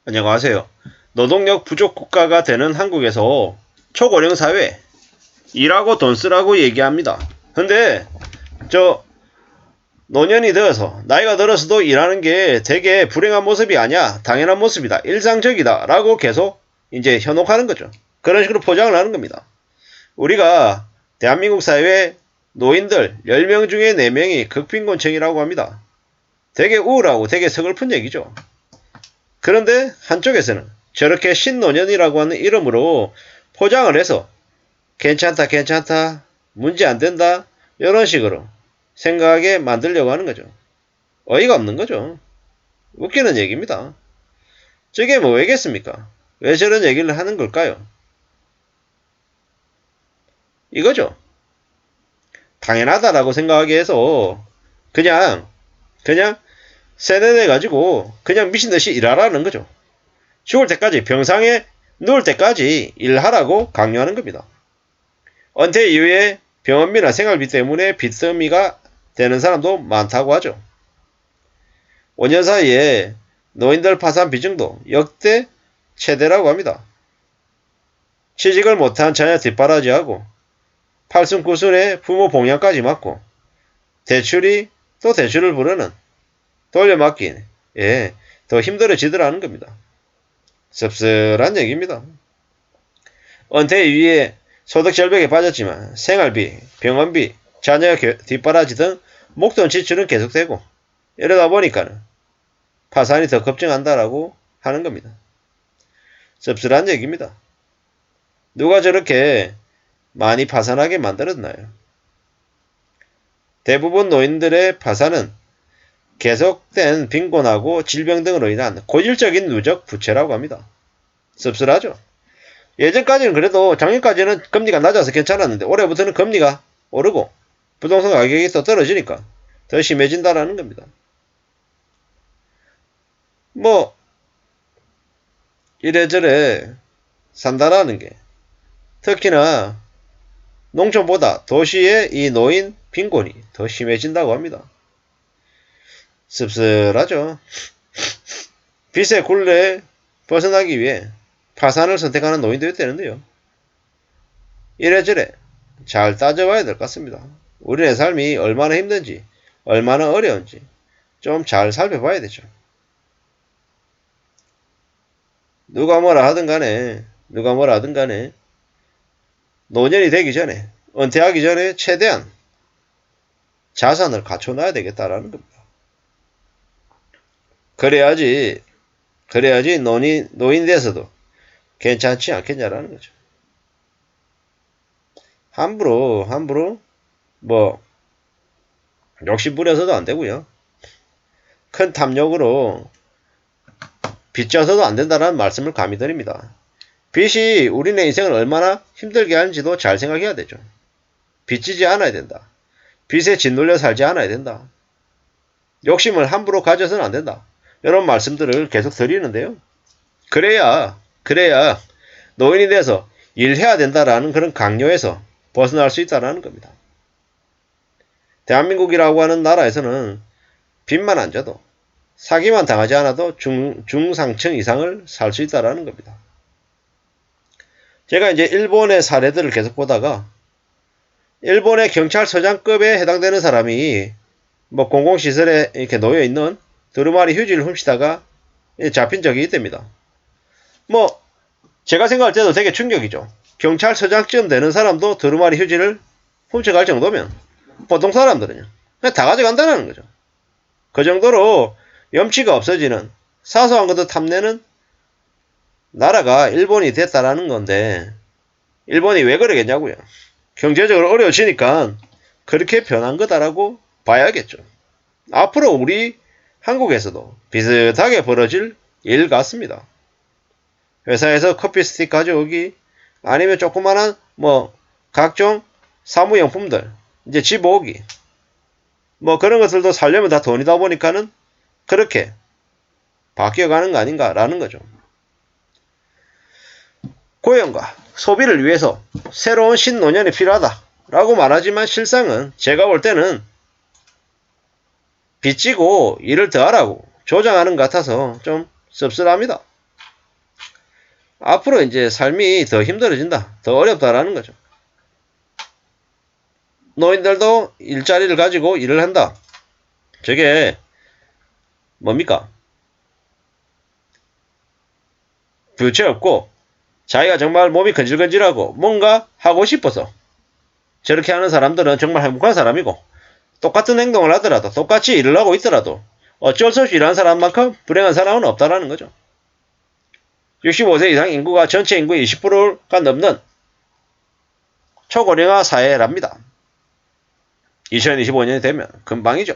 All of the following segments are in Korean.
안녕하세요. 노동력 부족 국가가 되는 한국에서 초고령 사회, 일하고 돈 쓰라고 얘기합니다. 근데 노년이 되어서 나이가 들어서도 일하는 게 되게 불행한 모습이 아니야. 당연한 모습이다. 일상적이다. 라고 계속 이제 현혹하는 거죠. 그런 식으로 포장을 하는 겁니다. 우리가 대한민국 사회의 노인들 10명 중에 4명이 극빈곤층이라고 합니다. 되게 우울하고 되게 서글픈 얘기죠. 그런데 한쪽에서는 저렇게 신노년이라고 하는 이름으로 포장을 해서 괜찮다 괜찮다 문제 안 된다 이런 식으로 생각하게 만들려고 하는 거죠. 어이가 없는 거죠. 웃기는 얘기입니다. 저게 뭐 왜겠습니까? 왜 저런 얘기를 하는 걸까요? 이거죠. 당연하다라고 생각하게 해서 그냥 세뇌돼가지고 그냥 미친듯이 일하라는 거죠. 죽을 때까지 병상에 누울 때까지 일하라고 강요하는 겁니다. 은퇴 이후에 병원비나 생활비 때문에 빚더미가 되는 사람도 많다고 하죠. 5년 사이에 노인들 파산 비중도 역대 최대라고 합니다. 취직을 못한 자녀 뒷바라지하고 팔순구순에 부모 봉양까지 맞고 대출이 또 대출을 부르는 돌려막기 더 힘들어지더라는 겁니다. 씁쓸한 얘기입니다. 은퇴 이후에 소득 절벽에 빠졌지만 생활비, 병원비, 자녀 뒷바라지 등 목돈 지출은 계속되고 이러다 보니까는 파산이 더 급증한다라고 하는 겁니다. 씁쓸한 얘기입니다. 누가 저렇게 많이 파산하게 만들었나요? 대부분 노인들의 파산은 계속된 빈곤하고 질병 등으로 인한 고질적인 누적 부채라고 합니다. 씁쓸하죠? 예전까지는 그래도 작년까지는 금리가 낮아서 괜찮았는데 올해부터는 금리가 오르고 부동산 가격이 또 떨어지니까 더 심해진다라는 겁니다. 뭐 이래저래 산다라는 게 특히나 농촌보다 도시의 이 노인 빈곤이 더 심해진다고 합니다. 씁쓸하죠. 빚의 굴레에 벗어나기 위해 파산을 선택하는 노인도 있다는데요. 이래저래 잘 따져봐야 될 것 같습니다. 우리의 삶이 얼마나 힘든지 얼마나 어려운지 좀 잘 살펴봐야 되죠. 누가 뭐라 하든 간에 노년이 되기 전에 은퇴하기 전에 최대한 자산을 갖춰놔야 되겠다라는 겁니다. 그래야지 노인 돼서도 괜찮지 않겠냐라는 거죠. 함부로 뭐 욕심 부려서도 안 되고요. 큰 탐욕으로 빚져서도 안 된다는 말씀을 감히 드립니다. 빚이 우리네 인생을 얼마나 힘들게 하는지도 잘 생각해야 되죠. 빚지지 않아야 된다. 빚에 짓눌려 살지 않아야 된다. 욕심을 함부로 가져서는 안 된다. 이런 말씀들을 계속 드리는데요. 그래야 노인이 돼서 일해야 된다라는 그런 강요에서 벗어날 수 있다는 겁니다. 대한민국이라고 하는 나라에서는 빚만 안 져도 사기만 당하지 않아도 중상층 이상을 살 수 있다는 겁니다. 제가 이제 일본의 사례들을 계속 보다가 일본의 경찰서장급에 해당되는 사람이 뭐 공공시설에 이렇게 놓여있는 두루마리 휴지를 훔치다가 잡힌 적이 있답니다. 뭐 제가 생각할 때도 되게 충격이죠. 경찰서장쯤 되는 사람도 두루마리 휴지를 훔쳐갈 정도면 보통 사람들은요 그냥 다 가져간다는 거죠. 그 정도로 염치가 없어지는 사소한 것도 탐내는 나라가 일본이 됐다라는 건데 일본이 왜 그러겠냐고요. 경제적으로 어려워지니까 그렇게 변한 거다라고 봐야겠죠. 앞으로 우리 한국에서도 비슷하게 벌어질 일 같습니다. 회사에서 커피 스틱 가져오기 아니면 조그만한 뭐 각종 사무용품들 이제 집 오기 뭐 그런 것들도 살려면 다 돈이다 보니까는 그렇게 바뀌어가는 거 아닌가라는 거죠. 고용과 소비를 위해서 새로운 신노년이 필요하다라고 말하지만 실상은 제가 볼 때는 빚지고 일을 더 하라고 조장하는 것 같아서 좀 씁쓸합니다. 앞으로 이제 삶이 더 힘들어진다. 더 어렵다라는 거죠. 노인들도 일자리를 가지고 일을 한다. 저게 뭡니까? 부채 없고 자기가 정말 몸이 근질근질하고 뭔가 하고 싶어서 저렇게 하는 사람들은 정말 행복한 사람이고 똑같은 행동을 하더라도 똑같이 일을 하고 있더라도 어쩔 수 없이 일하는 사람만큼 불행한 사람은 없다라는 거죠. 65세 이상 인구가 전체 인구의 20%가 넘는 초고령화 사회랍니다. 2025년이 되면 금방이죠.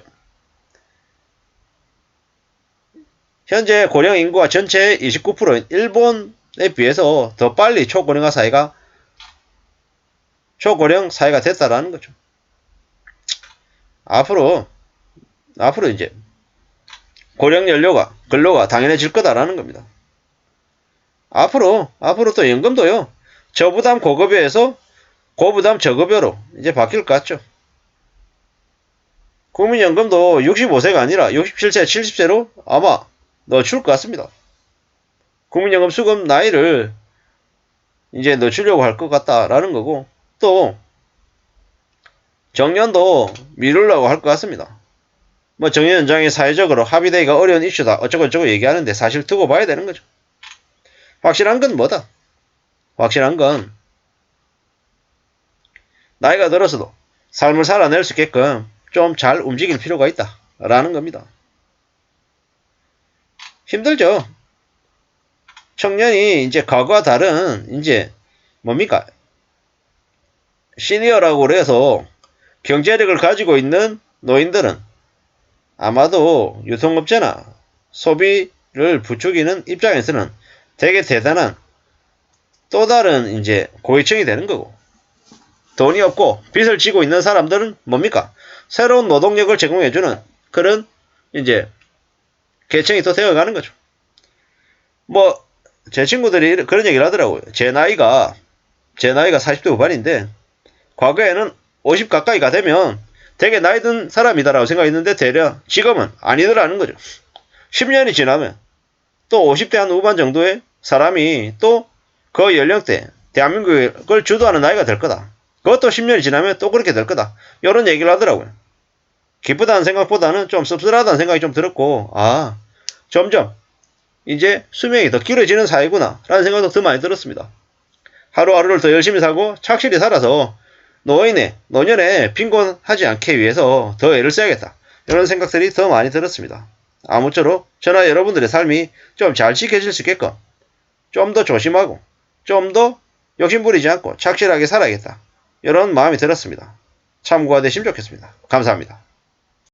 현재 고령 인구가 전체의 29%인 일본에 비해서 더 빨리 초고령 사회가 됐다라는 거죠. 앞으로 이제 고령 연료가 근로가 당연해질 거다라는 겁니다. 앞으로 또 연금도요. 저부담 고급여에서 고부담 저급여로 이제 바뀔 것 같죠. 국민연금도 65세가 아니라 67세, 70세로 아마 늦출 것 같습니다. 국민연금 수급 나이를 이제 늦추려고 할 것 같다라는 거고, 또 정년도 미루려고 할 것 같습니다. 뭐 정년 연장이 사회적으로 합의되기가 어려운 이슈다 어쩌고 저쩌고 얘기하는데 사실 두고 봐야 되는 거죠. 확실한 건 뭐다? 확실한 건 나이가 들어서도 삶을 살아낼 수 있게끔 좀 잘 움직일 필요가 있다 라는 겁니다. 힘들죠. 청년이 이제 과거와 다른 이제 뭡니까? 시니어라고 그래서 경제력을 가지고 있는 노인들은 아마도 유통업체나 소비를 부추기는 입장에서는 되게 대단한 또 다른 이제 고위층이 되는 거고, 돈이 없고 빚을 지고 있는 사람들은 뭡니까? 새로운 노동력을 제공해주는 그런 이제 계층이 또 되어가는 거죠. 뭐 제 친구들이 그런 얘기를 하더라고요. 제 나이가 40대 후반인데 과거에는 50 가까이가 되면 되게 나이 든 사람이다라고 생각했는데 되려 지금은 아니더라는 거죠. 10년이 지나면 또 50대 한 후반 정도의 사람이 또 그 연령대 대한민국을 주도하는 나이가 될 거다. 그것도 10년이 지나면 또 그렇게 될 거다. 이런 얘기를 하더라고요. 기쁘다는 생각보다는 좀 씁쓸하다는 생각이 좀 들었고, 점점 이제 수명이 더 길어지는 사회구나 라는 생각도 더 많이 들었습니다. 하루하루를 더 열심히 살고 착실히 살아서 노년에 빈곤하지 않게 위해서 더 애를 써야겠다. 이런 생각들이 더 많이 들었습니다. 아무쪼록 저나 여러분들의 삶이 좀 잘 지켜질 수 있게끔 좀 더 조심하고 좀 더 욕심부리지 않고 착실하게 살아야겠다. 이런 마음이 들었습니다. 참고가 되시면 좋겠습니다. 감사합니다.